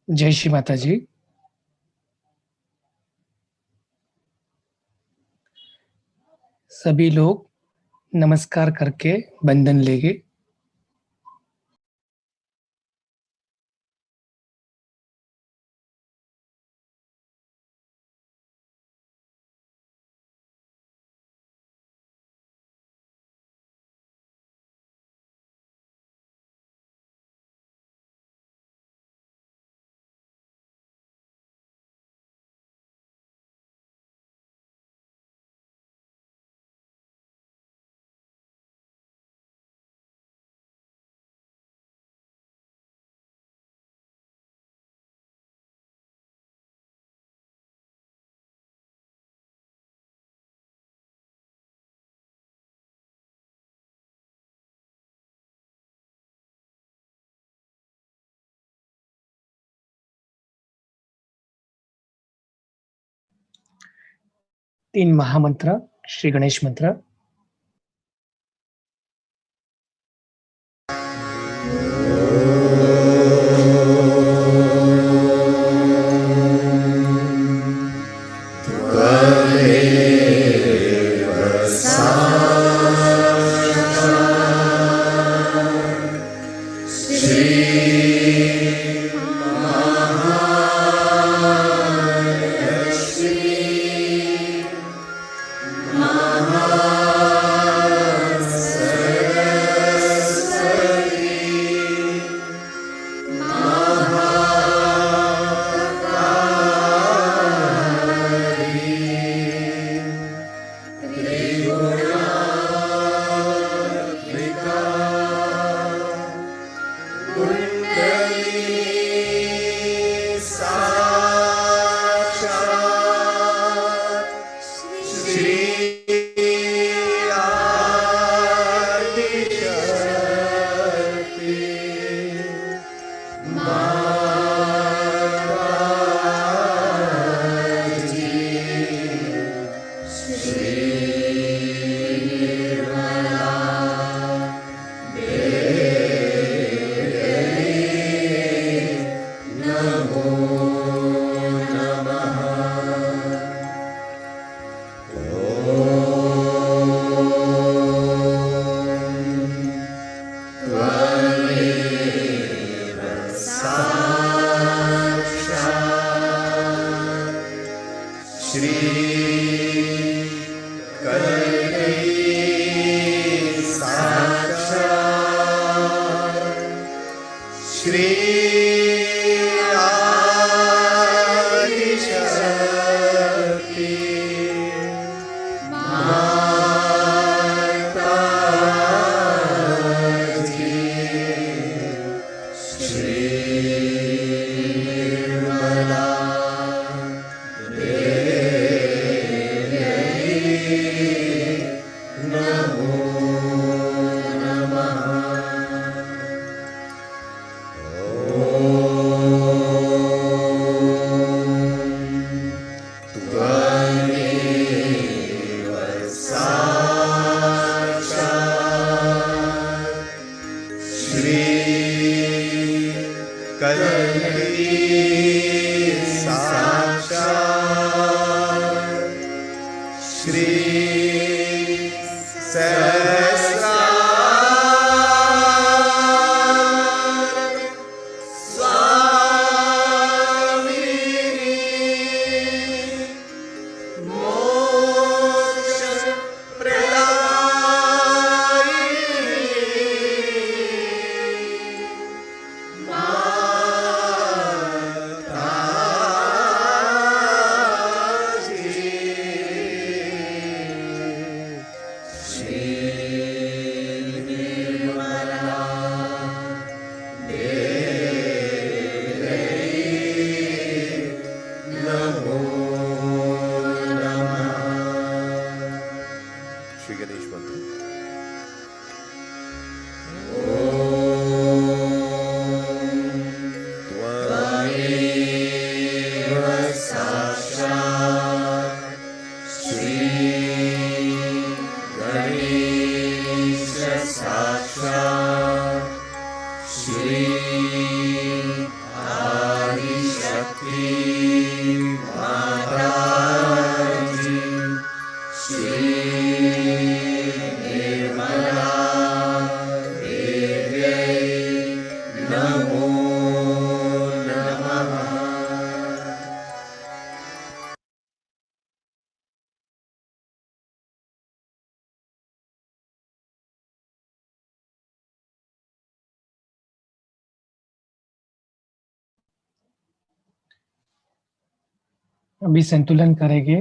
जय श्री माता जी। सभी लोग नमस्कार करके बंधन लेंगे। तीन महामंत्र श्री गणेश मंत्र। अभी संतुलन करेंगे।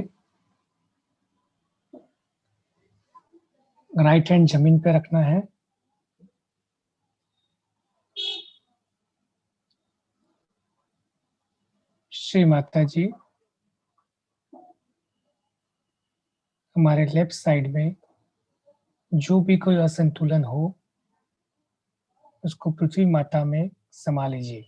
राइट हैंड जमीन पे रखना है। श्री माता जी, हमारे लेफ्ट साइड में जो भी कोई असंतुलन हो, उसको पृथ्वी माता में समा लीजिए।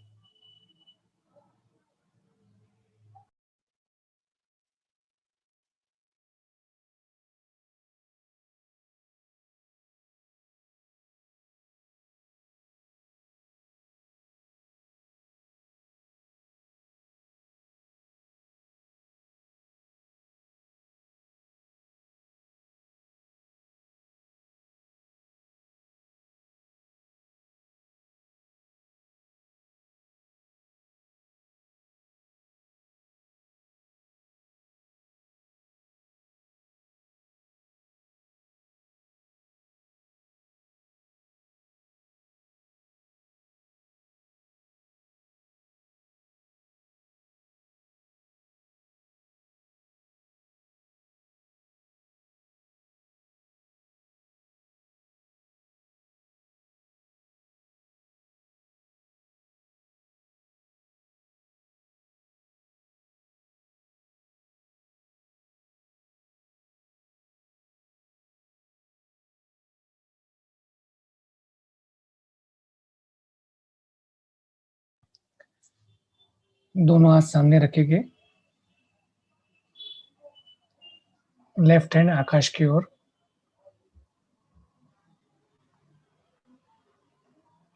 दोनों हाथ सामने रखेंगे, लेफ्ट हैंड आकाश की ओर।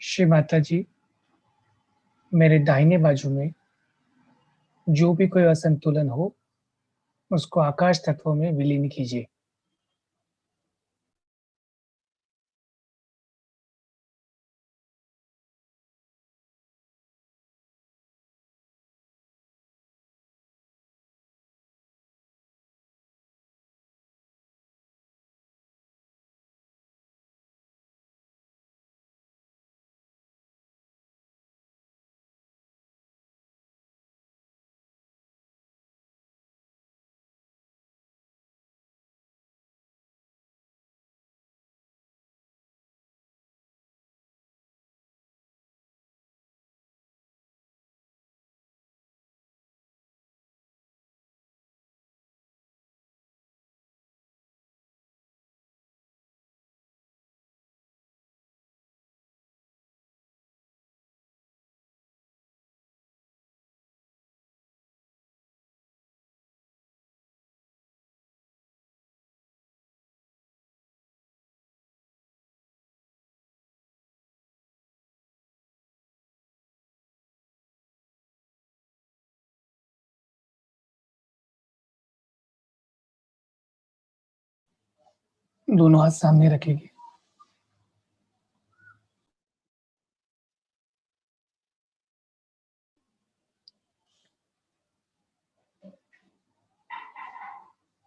श्री माता जी, मेरे दाहिने बाजू में जो भी कोई असंतुलन हो, उसको आकाश तत्व में विलीन कीजिए। दोनों हाथ सामने रखेंगे।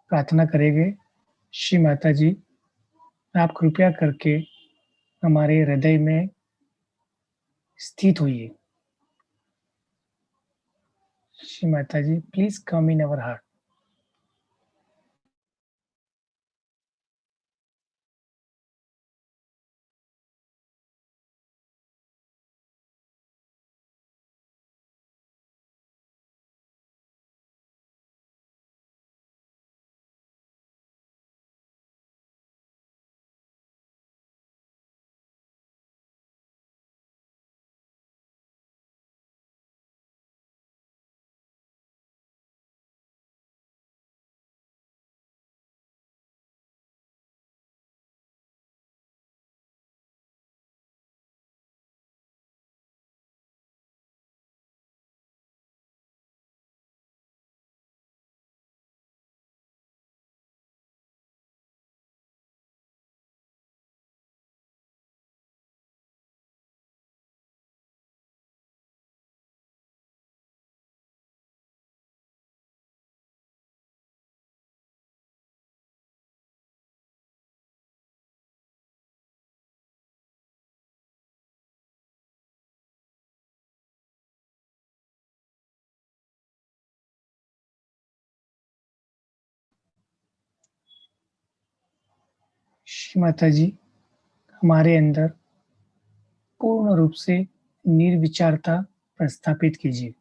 प्रार्थना करेंगे, श्री माता जी, आप कृपया करके हमारे हृदय में स्थित होइए। Shri Mata ji, please come in our heart. Shri Mata ji, हमारे अंदर पूर्ण रूप से निर्विचारता प्रस्थापित कीजिए।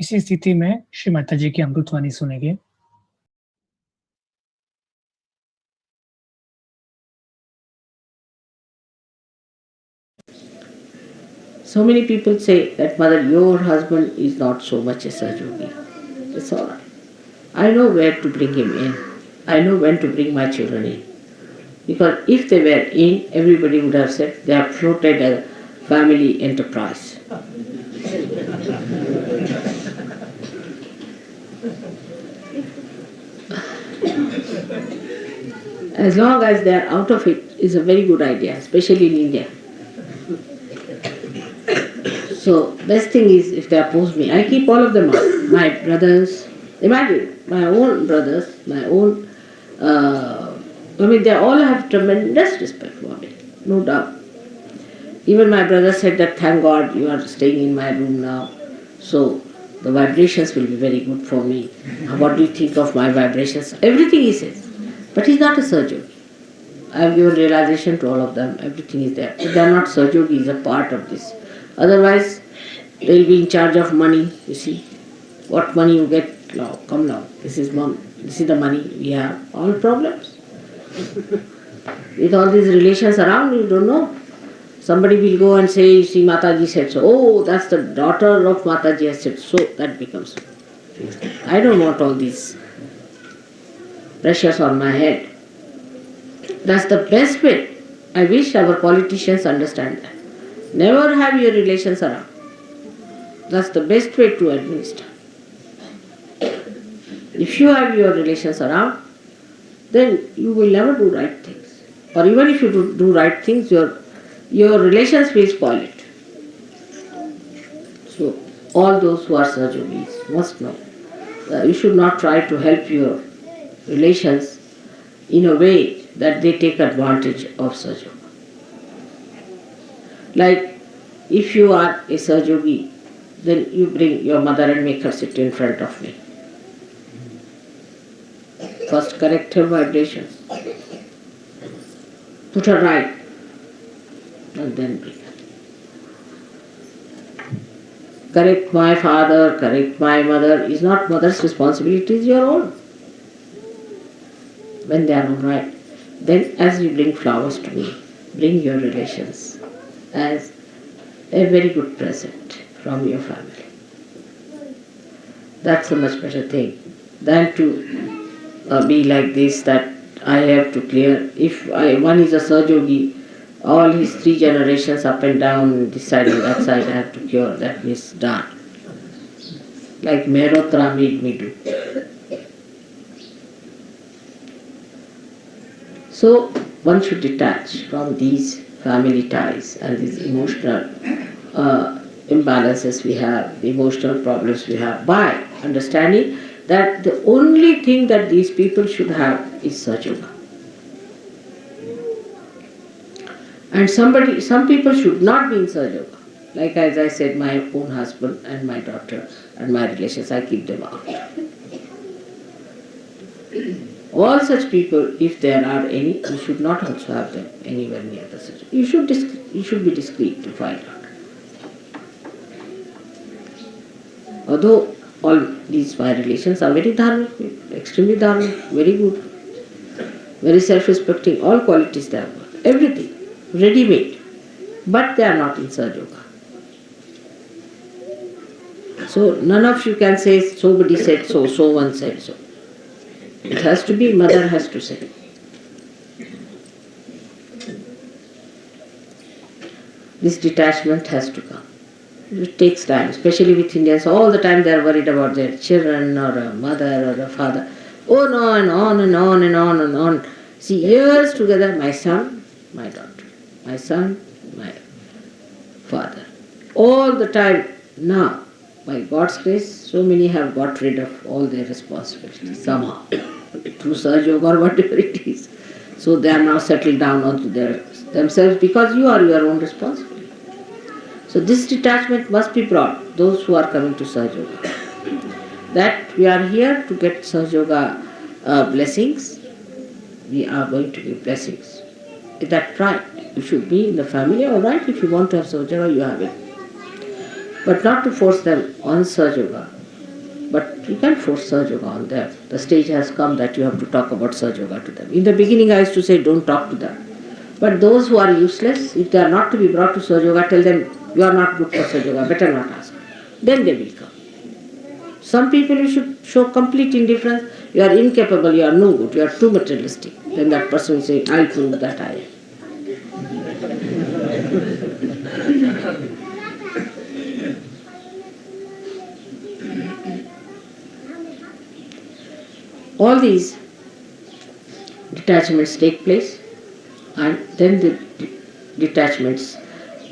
इसी स्थिति में श्री माता जी की अमृतवाणी सुनेंगे। So many people say that, Mother, your husband is not so much a Sahaja. It's all right. I know where to bring him in. I know when to bring my children in. Because if they were in, everybody would have said they have floated family enterprise. As long as they are out of it is a very good idea, especially in India. So best thing is if they oppose me, I keep all of them out. My brothers, imagine, my own brothers, my own, they all have tremendous respect for me, no doubt. Even my brother said that thank God you are staying in my room now, so the vibrations will be very good for me. What do you think of my vibrations? Everything he says. But he's not a surgeon. I have given realization to all of them, everything is there. If they are not surgeon, he is a part of this. Otherwise, they will be in charge of money, you see. What money you get, now, come now, this is the money we have. All problems. With all these relations around, you don't know. Somebody will go and say, see, Mataji said so. Oh, that's the daughter of Mataji has said so. That becomes fixed. I don't want all these pressures on my head. That's the best way. I wish our politicians understand that. Never have your relations around. That's the best way to administer. If you have your relations around, then you will never do right things. Or even if you do right things, your relations will spoil it. So, all those who are Sahajogis must know you should not try to help your relations in a way that they take advantage of Sahaja. Like, if you are a Sahajogi, then you bring your mother and make her sit in front of me. First correct her vibrations. Put her right. And then bring her. Correct my father, correct my mother is not mother's responsibility, it is your own. When they are all right, then as you bring flowers to me, bring your relations as a very good present from your family. That's a much better thing than to be like this, that I have to clear. If one is a Sahajogi, all his 3 generations up and down, this side and that side, I have to cure. That means done. Like Mehrotra made me do. So one should detach from these family ties and these emotional imbalances we have, the emotional problems we have, by understanding that the only thing that these people should have is Sahaja. And some people should not be in Sahaja. Like as I said, my own husband and my daughter and my relations, I keep them out. All such people, if there are any, you should not also have them anywhere near the Sahaja. You should be discreet to find out. Although all these my relations are very dharmic, extremely dharmic, very good, very self-respecting, all qualities they have got, everything, ready-made, but they are not in Sahaja. So none of you can say somebody said so, so one said so. It has to be, mother has to say. This detachment has to come. It takes time, especially with Indians. All the time they are worried about their children or a mother or a father. Oh no, and on and on and on and on. See, years together, my son, my daughter. My son, my father. All the time. Now, by God's grace, so many have got rid of all their responsibilities somehow. Through Sahaja or whatever it is. So they are now settled down onto themselves because you are your own responsibility. So this detachment must be brought, those who are coming to Sahaja. That we are here to get Sahaja blessings, we are going to give blessings. With that pride, you should be in the family, alright, if you want to have Sahaja, you have it. But not to force them on Sahaja. But you can force Sahaja on them. The stage has come that you have to talk about Sahaja to them. In the beginning I used to say, don't talk to them. But those who are useless, if they are not to be brought to Sahaja, tell them, you are not good for Sahaja, better not ask. Then they will come. Some people you should show complete indifference. You are incapable, you are no good, you are too materialistic. Then that person will say, I will prove that I am. All these detachments take place, and then the detachments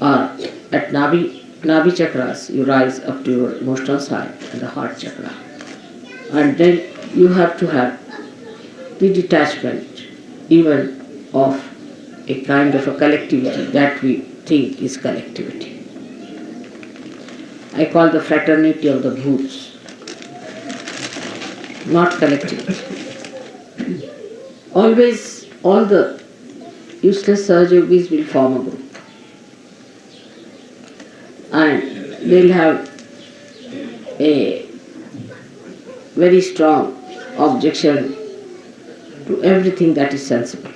are at Nabi chakras. You rise up to your emotional side and the heart chakra, and then you have to have the detachment even of a kind of a collectivity that we think is collectivity. I call the fraternity of the bhoots, not collectivity. Always all the useless Sahajogis will form a group, and they'll have a very strong objection to everything that is sensible.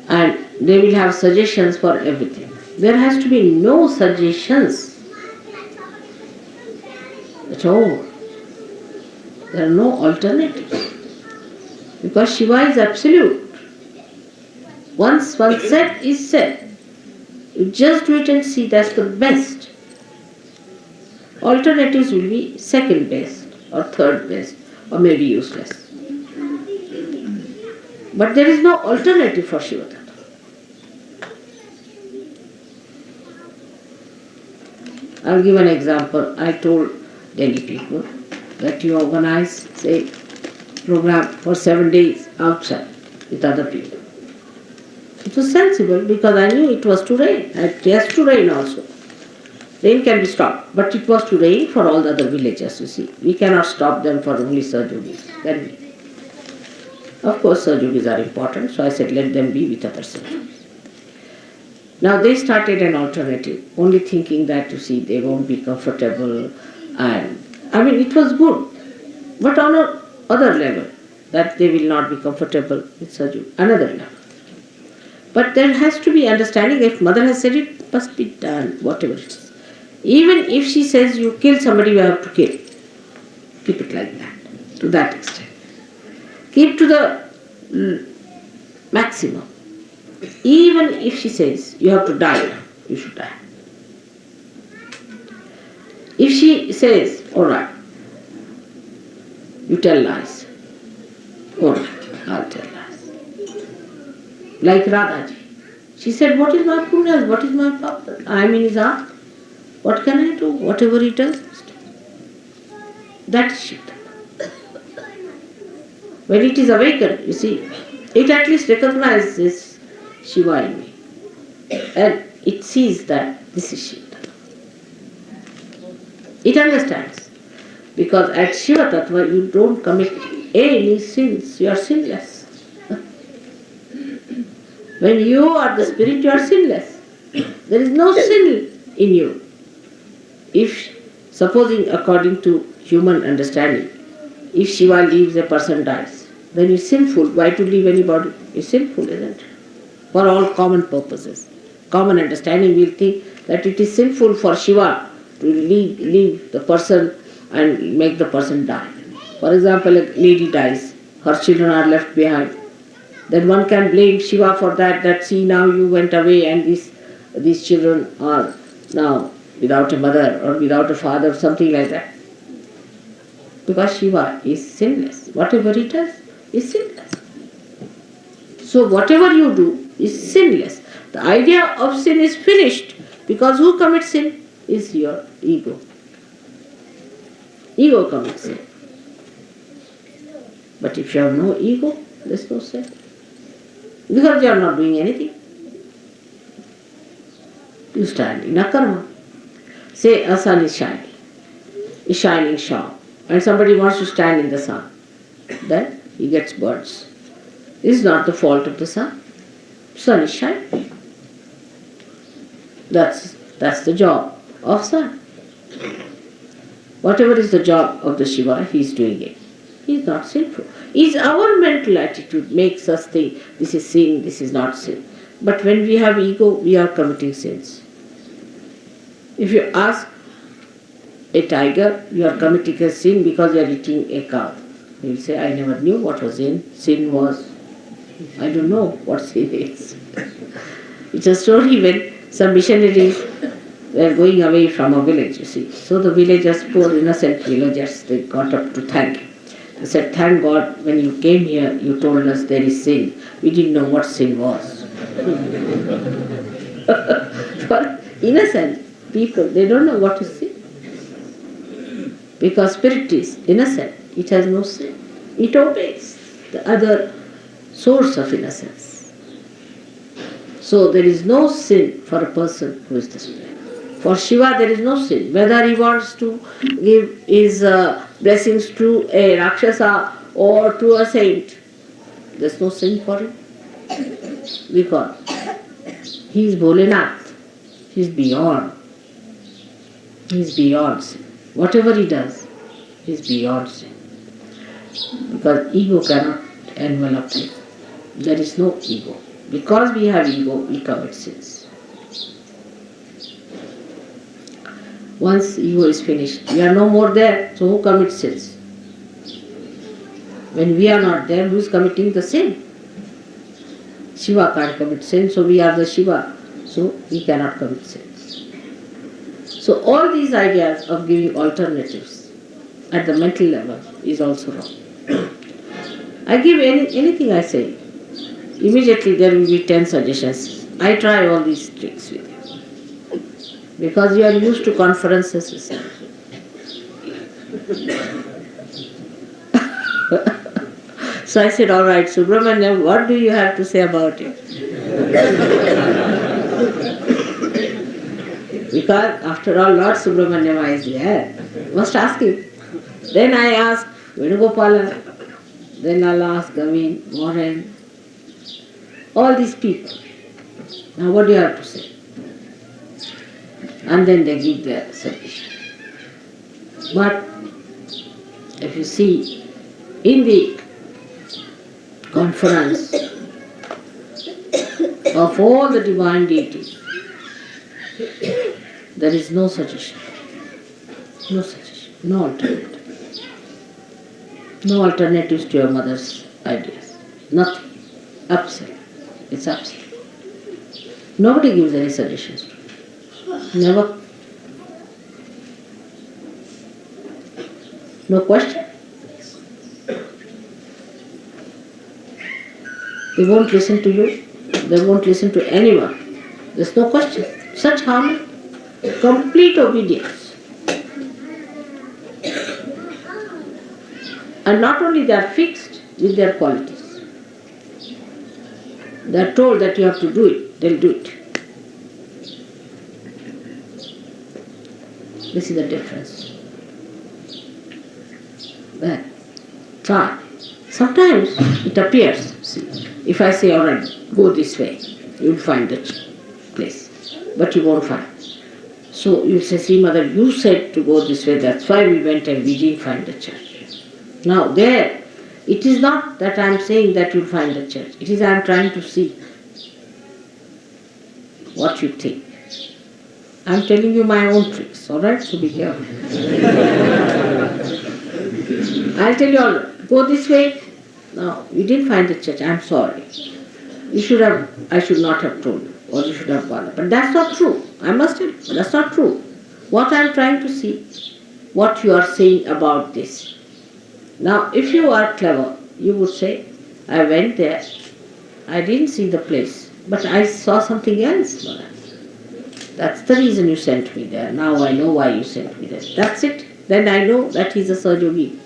And they will have suggestions for everything. There has to be no suggestions at all. There are no alternatives. Because Shiva is absolute. Once one said is said. You just wait and see, that's the best. Alternatives will be second best or third best or maybe useless. But there is no alternative for Shiva Tattva. I'll give an example. I told Delhi people that you organize, say, program for 7 days outside with other people. It was sensible because I knew it was to rain. It has to rain also. Rain can be stopped, but it was to rain for all the other villages, you see. We cannot stop them for only Sahajogis. Then we. Of course, Sahajogis are important, so I said let them be with other Sahajogis. Now they started an alternative, only thinking that, you see, they won't be comfortable, and I mean it was good, but on another level, that they will not be comfortable with Sahajog, another level. But there has to be understanding. If mother has said it, must be done, whatever it is. Even if she says you kill somebody, you have to kill. Keep it like that, to that extent. Keep to the maximum. Even if she says you have to die, you should die. If she says, all right, you tell lies, all right, I'll tell lies. Like Radhaji. She said, what is my punya? What is my papa? I am in his heart. What can I do? Whatever he does, that is Shiva. When it is awakened, you see, it at least recognizes Shiva in me. And it sees that this is Shiva Tattva. It understands. Because at Shiva Tattva you don't commit any sins, you are sinless. When you are the spirit, you are sinless. There is no sin in you. If, supposing according to human understanding, if Shiva leaves, a person dies, then it's sinful. Why to leave anybody? It's sinful, isn't it? For all common purposes. Common understanding will think that it is sinful for Shiva to leave the person and make the person die. For example, a lady dies, her children are left behind. Then one can blame Shiva for that see now you went away and these children are now without a mother or without a father, something like that. Because Shiva is sinless. Whatever he does is sinless. So whatever you do is sinless. The idea of sin is finished because who commits sin is your ego. Ego commits sin. But if you have no ego, there is no sin. Because you are not doing anything. You stand in a karma. Say a sun is shining sharp, and somebody wants to stand in the sun. Then he gets burns. This is not the fault of the sun. Sun is shining. That's the job of sun. Whatever is the job of the Shiva, he is doing it. He is not sinful. It's our mental attitude makes us think this is sin, this is not sin. But when we have ego, we are committing sins. If you ask a tiger, you are committing a sin because you are eating a cow. He will say, I never knew what was sin. Sin was, I don't know what sin is. It's a story when some missionaries were going away from a village, you see. So the villagers, poor innocent villagers, they got up to thank him. I said, thank God when you came here, you told us there is sin. We didn't know what sin was. For innocent people, they don't know what is sin. Because spirit is innocent, it has no sin. It obeys the other source of innocence. So there is no sin for a person who is the spirit. For Shiva there is no sin. Whether he wants to give his blessings to a Rakshasa or to a saint, there is no sin for him. Because he is Bholenath. He is beyond. He is beyond sin. Whatever he does, he is beyond sin. Because ego cannot envelop him. There is no ego. Because we have ego, we commit sins. Once ego is finished, we are no more there, so who commits sins? When we are not there, who is committing the sin? Shiva can't commit sin, so we are the Shiva, so we cannot commit sins. So all these ideas of giving alternatives at the mental level is also wrong. I give anything I say, immediately there will be 10 suggestions. I try all these tricks with you. Because you are used to conferences, you see. So I said, all right, Subramanyam, what do you have to say about it? Because after all, Lord Subramanyam is there. Must ask him. Then I ask Venugopala, then I'll ask Gavin, Moran, all these people. Now what do you have to say? And then they give their suggestion. But if you see, in the conference of all the divine deities, there is no suggestion. No suggestion. No alternative. No alternatives to your mother's ideas. Nothing. Absolute. It's absolute. Nobody gives any suggestions to you. Never. No question. They won't listen to you. They won't listen to anyone. There's no question. Such harmony. Complete obedience. And not only they are fixed with their qualities. They are told that you have to do it. They'll do it. This is the difference. Well, try. Sometimes it appears. See, if I say, all right, go this way, you'll find the place. But you won't find. So you say, see, mother, you said to go this way, that's why we went and we didn't find the church. Now there, it is not that I am saying that you'll find the church. It is I am trying to see what you think. I am telling you my own tricks, all right? So be careful. I'll tell you all, go this way. No, you didn't find the church. I'm sorry. I should not have told you, or you should have gone. But that's not true. I must tell you, but that's not true. What I'm trying to see, what you are saying about this. Now, if you are clever, you would say, I went there, I didn't see the place, but I saw something else. That's the reason you sent me there. Now I know why you sent me there. That's it. Then I know that he's a Sahaja.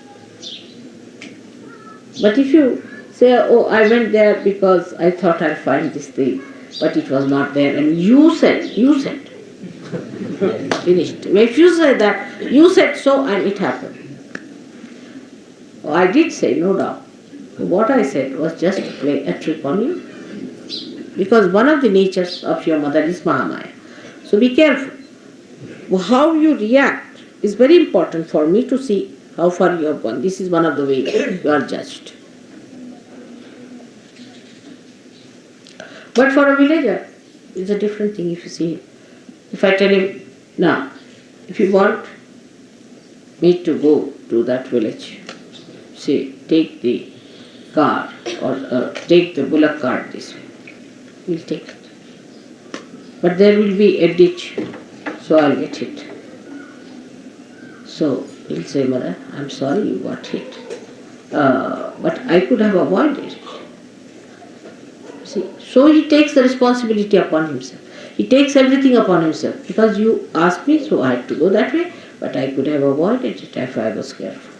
But if you say, oh, I went there because I thought I'd find this thing, but it was not there, and you said. Finished. If you say that, you said so and it happened. Oh, I did say, no doubt. What I said was just to play a trick on you. Because one of the natures of your mother is Mahamaya. So be careful. How you react is very important for me to see how far you have gone. This is one of the ways you are judged. But for a villager, it's a different thing if you see him. If I tell him, now, if you want me to go to that village, say, take the car or take the bullock cart this way, he'll take it. But there will be a ditch, so I'll get hit. So he'll say, Mother, I'm sorry you got hit. but I could have avoided it. See, so he takes the responsibility upon himself. He takes everything upon himself. Because you asked me, so I had to go that way, but I could have avoided it if I was careful.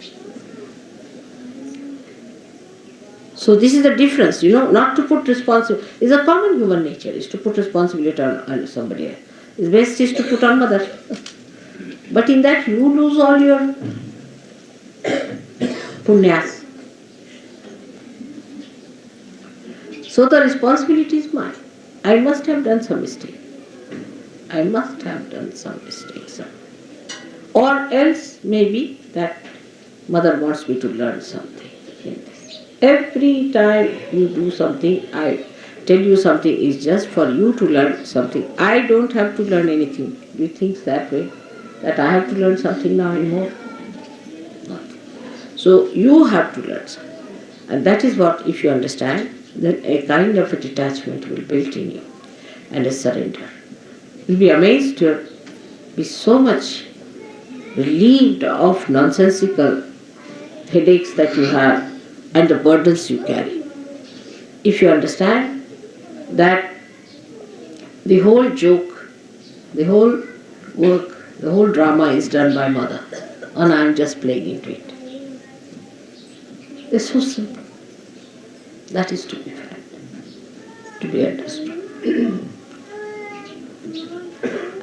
So this is the difference, not to put responsibility. It's a common human nature, is to put responsibility on somebody else. It's best is to put on mother. But in that you lose all your punyas. So the responsibility is mine. I must have done some mistake. I must have done some mistakes. Or else maybe that mother wants me to learn something in this. Every time you do something, I tell you something is just for you to learn something. I don't have to learn anything. Do you think that way? That I have to learn something now anymore? Nothing. So you have to learn something. And that is what, if you understand, then a kind of a detachment will build in you and a surrender. You'll be amazed, you'll be so much relieved of nonsensical headaches that you have and the burdens you carry. If you understand that the whole joke, the whole work, the whole drama is done by mother and I am just playing into it. It's so simple. That is to be felt, to be understood.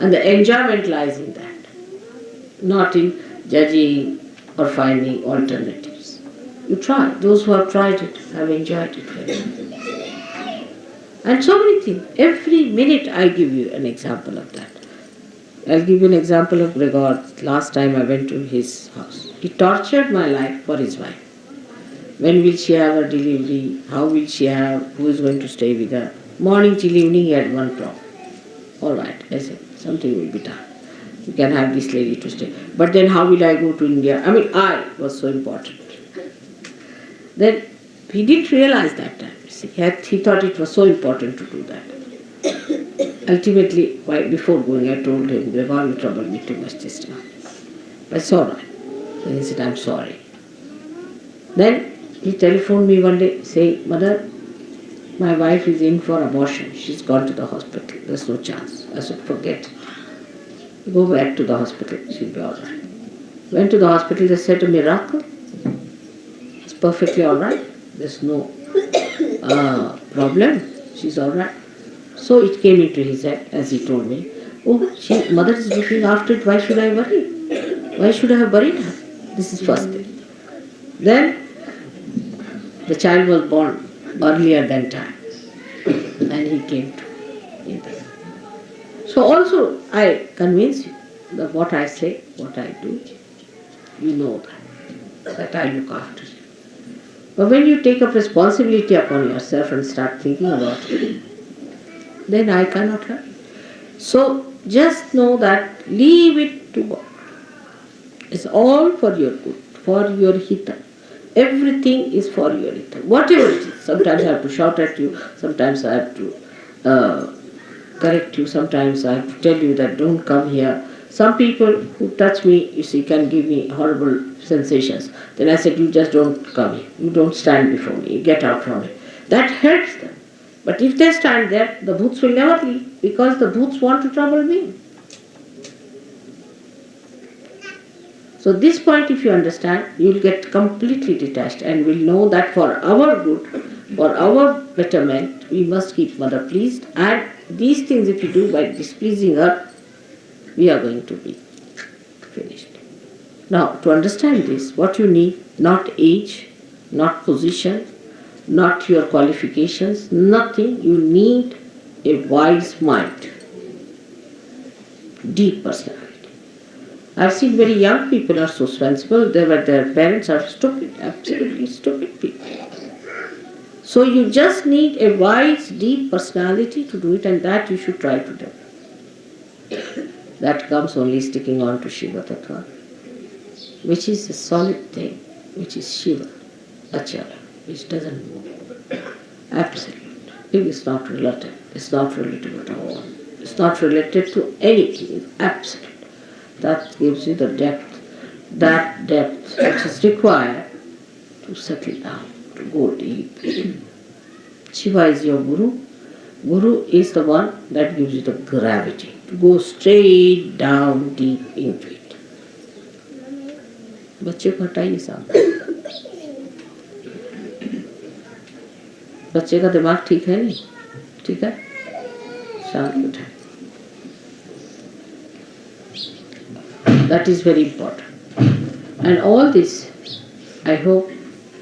And the enjoyment lies in that, not in judging or finding alternatives. You try. Those who have tried it have enjoyed it very much. And so many things. Every minute I give you an example of that. I'll give you an example of Gregor. Last time I went to his house. He tortured my life for his wife. When will she have her delivery? How will she have? Who is going to stay with her? Morning till evening he had one problem. All right, I said, something will be done. You can have this lady to stay. But then how will I go to India? I was so important. Then he didn't realize that time. See, he thought it was so important to do that. Ultimately, before going, I told him, Gregor, you troubled me too much this time. But it's all right. Then he said, I'm sorry. Then he telephoned me one day saying, Mother, my wife is in for abortion. She's gone to the hospital. There's no chance. I said, forget it. Go back to the hospital. She'll be all right. Went to the hospital. They said a miracle. It's perfectly all right. There's no problem. She's all right. So it came into his head, as he told me, mother is looking after it. Why should I worry? Why should I have buried her? This is first thing. Then the child was born earlier than time, and he came to India. So also I convince you that what I say, what I do, you know that I look after you. But when you take up responsibility upon yourself and start thinking about it, then I cannot help. So just know that leave it to God. It's all for your good, for your hita. Everything is for your hita. Whatever it is. Sometimes I have to shout at you, sometimes I have to correct you, sometimes I have to tell you that don't come here. Some people who touch me, you see, can give me horrible sensations. Then I said, you just don't come here. You don't stand before me. You get out from me. That helps them. But if they stand there, the bhoots will never leave, because the bhoots want to trouble me. So this point, if you understand, you will get completely detached and will know that for our good, for our betterment, we must keep Mother pleased, and these things if you do by displeasing her, we are going to be finished. Now, to understand this, what you need, not age, not position, not your qualifications, nothing. You need a wise mind, deep personality. I've seen very young people are so sensible, their parents are stupid, absolutely stupid people. So you just need a wise, deep personality to do it, and that you should try to develop. That comes only sticking on to Shiva Tattva, which is a solid thing, which is Shiva, Achala, which doesn't move. Absolute. It is not relative. It's not relative at all. It's not related to anything. It's absolute. That gives you the depth, that depth which is required to settle down, to go deep. Shiva is your Guru. Guru is the one that gives you the gravity to go straight down deep into it. बच्चे को हटाइए साहब. बच्चे का दिमाग ठीक है नहीं? ठीक है? शांत उठाए. That is very important. And all this, I hope,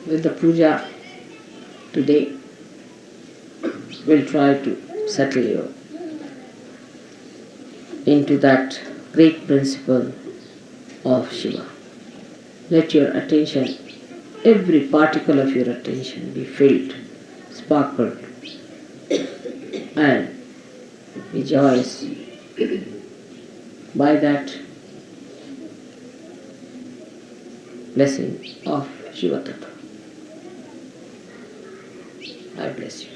with the puja today, will try to settle you into that great principle of Shiva. Let your attention, every particle of your attention be filled, sparkled, and be joyous by that blessing of Shiva Tattva. I bless you.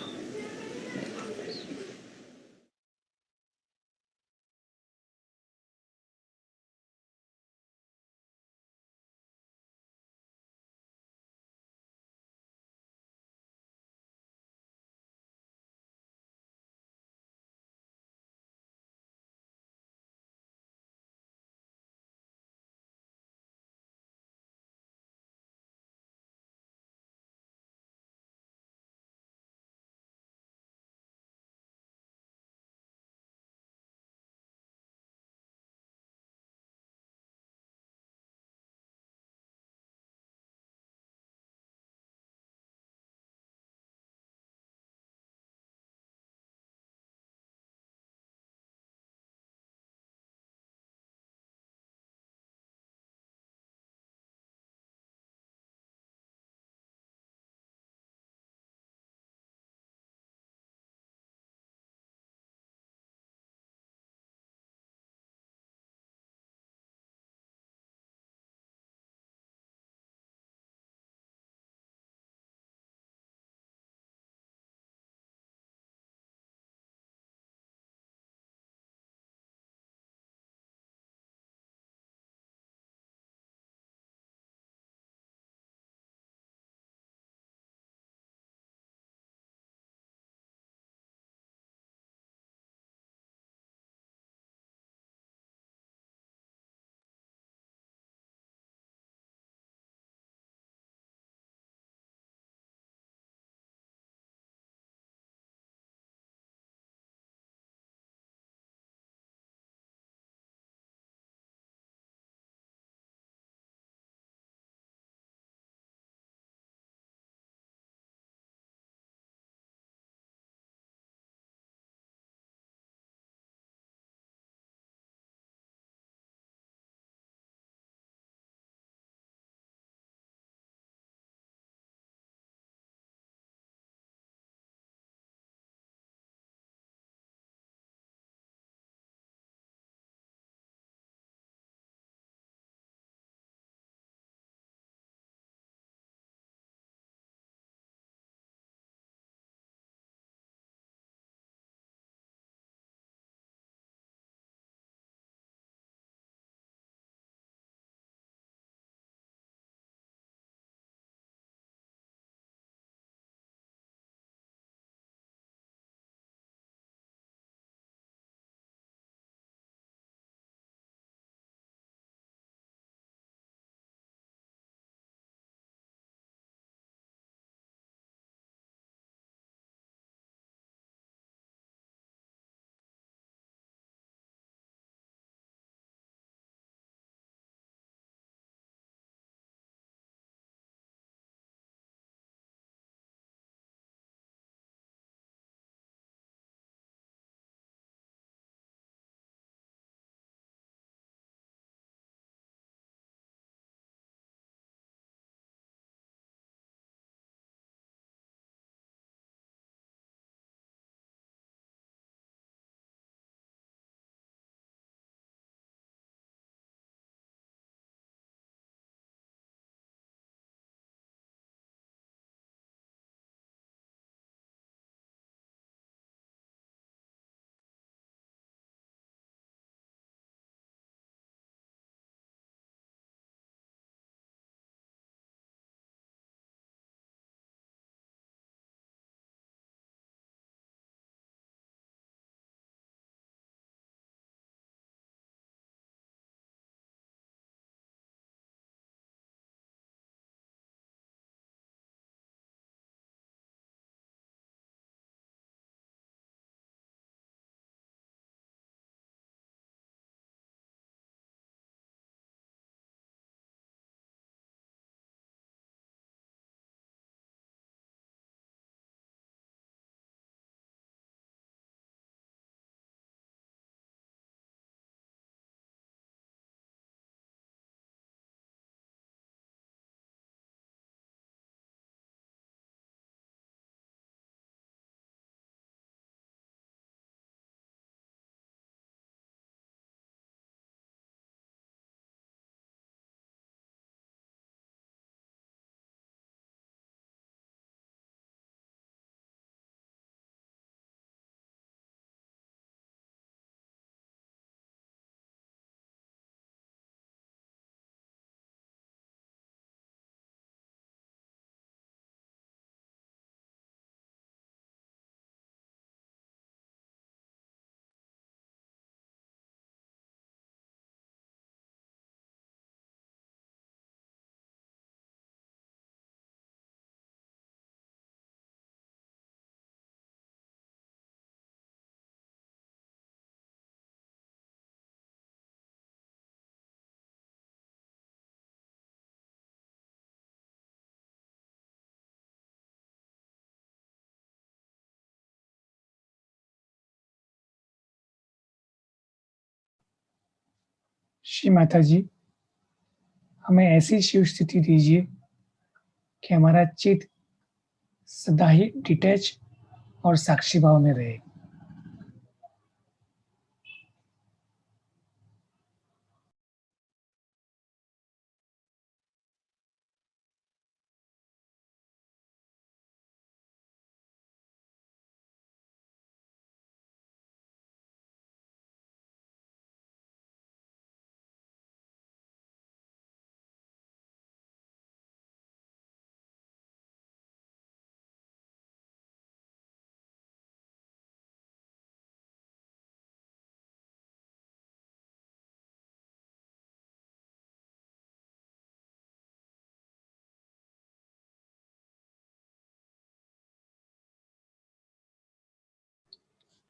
Shri Mata जी, हमें ऐसी शिव स्थिति दीजिए कि हमारा चित्त सदा ही detach और साक्षी भाव में रहे।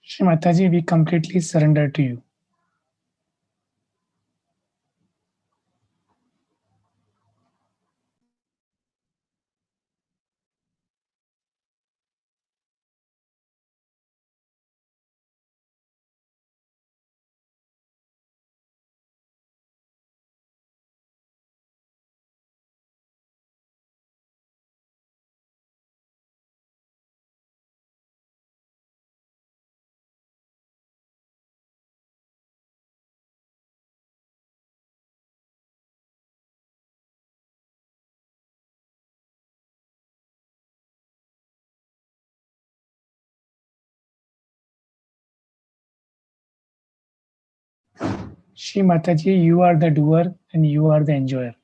श्री माता जी, we completely surrender to you. Shri Mataji, you are the doer and you are the enjoyer.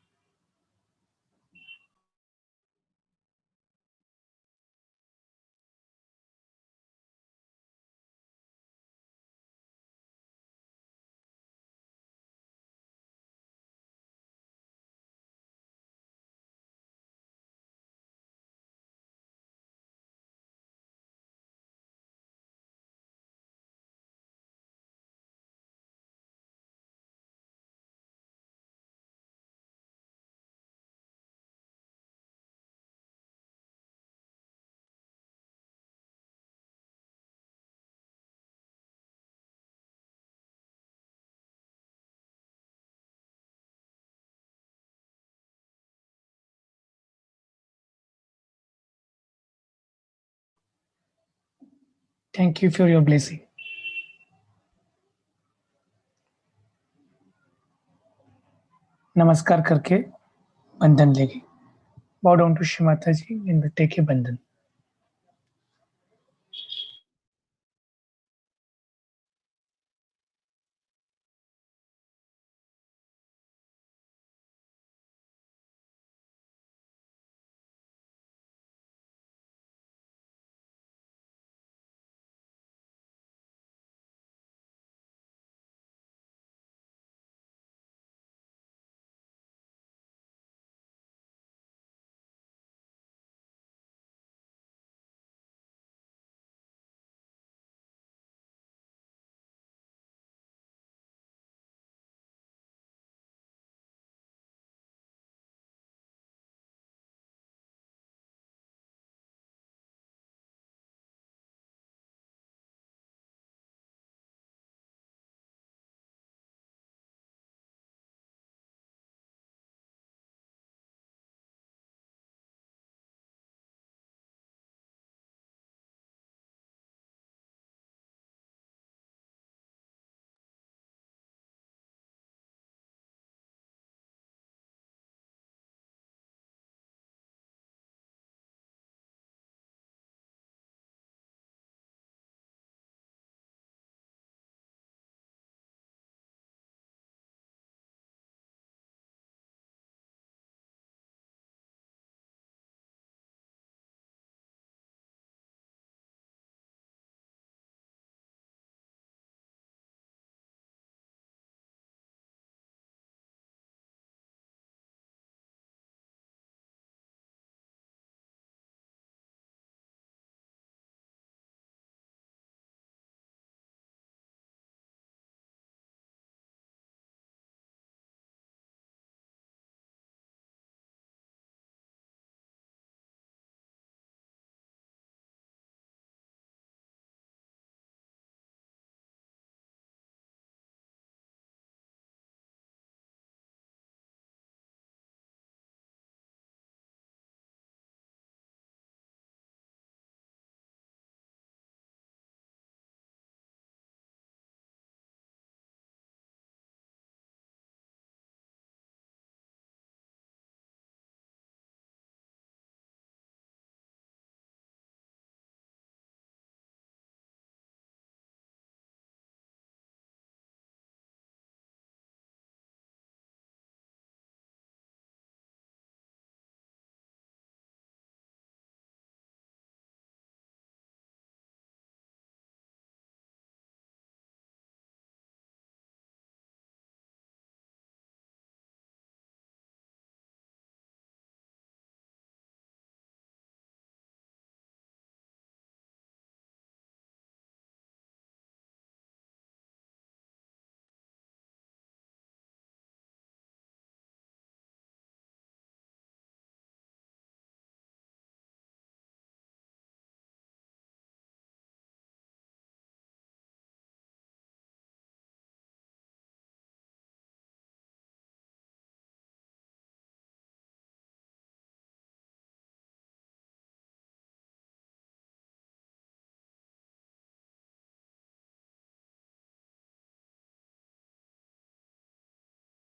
Thank you for your blessing. नमस्कार करके बंधन लेगी. Bow down to Shri Mataji and we take a bandhan.